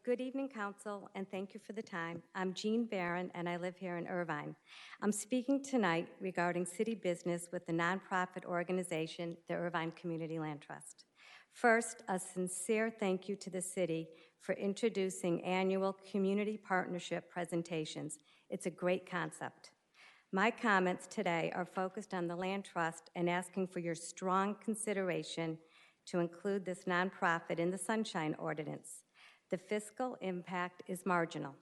Good evening, Council, and thank you for the time. I'm Jeanne Baran, and I live here in Irvine. I'm speaking tonight regarding city business with the nonprofit organization, the Irvine Community Land Trust. First, a sincere thank you to the city for introducing annual community partnership presentations. It's a great concept. My comments today are focused on the Land Trust and asking for your strong consideration to include this nonprofit in the Sunshine Ordinance. The fiscal impact is marginal.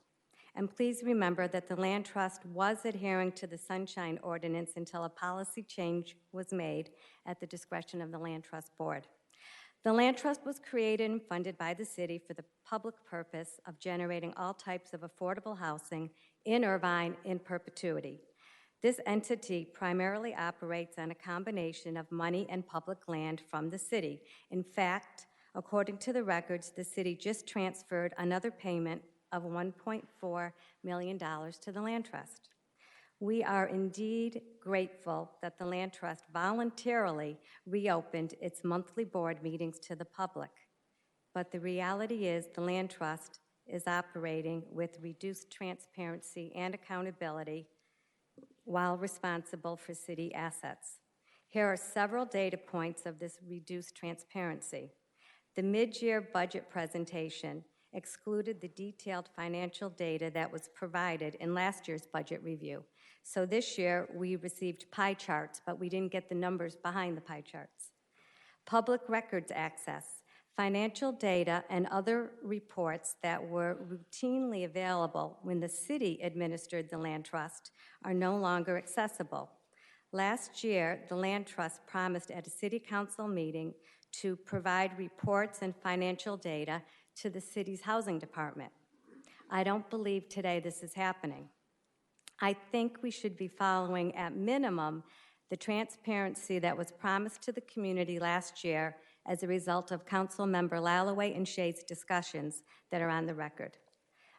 And please remember that the Land Trust was adhering to the Sunshine Ordinance until a policy change was made at the discretion of the Land Trust Board. The Land Trust was created and funded by the city for the public purpose of generating all types of affordable housing in Irvine in perpetuity. This entity primarily operates on a combination of money and public land from the city. In fact, according to the records, the city just transferred another payment of $1.4 million to the Land Trust. We are indeed grateful that the Land Trust voluntarily reopened its monthly board meetings to the public. But the reality is the Land Trust is operating with reduced transparency and accountability while responsible for city assets. Here are several data points of this reduced transparency. The mid-year budget presentation excluded the detailed financial data that was provided in last year's budget review. So this year, we received pie charts, but we didn't get the numbers behind the pie charts. Public records access, financial data, and other reports that were routinely available when the city administered the Land Trust are no longer accessible. Last year, the Land Trust promised at a city council meeting to provide reports and financial data to the city's housing department. I don't believe today this is happening. I think we should be following, at minimum, the transparency that was promised to the community last year as a result of Council Member Lalaway and Shea's discussions that are on the record.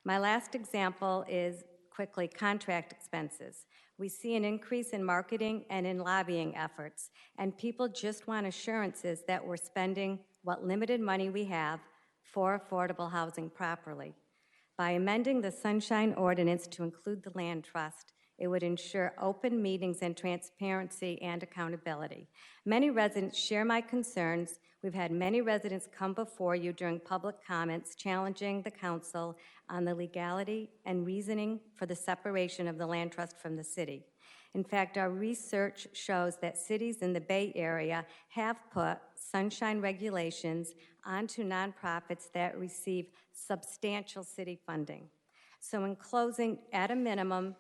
My last example is, quickly, contract expenses. We see an increase in marketing and in lobbying efforts, and people just want assurances that we're spending what limited money we have for affordable housing properly. By amending the Sunshine Ordinance to include the Land Trust, it would ensure open meetings and transparency and accountability. Many residents share my concerns. We've had many residents come before you during public comments challenging the council on the legality and reasoning for the separation of the Land Trust from the city. In fact, our research shows that cities in the Bay Area have put sunshine regulations onto nonprofits that receive substantial city funding. So in closing, at a minimum,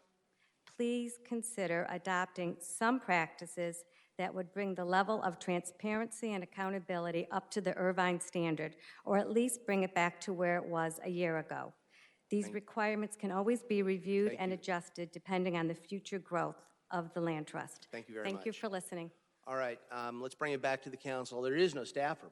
please consider adopting some practices that would bring the level of transparency and accountability up to the Irvine standard, or at least bring it back to where it was a year ago. These requirements can always be reviewed and adjusted depending on the future growth of the Land Trust. Thank you very much. Thank you for listening. All right, let's bring it back to the council. There is no staff report.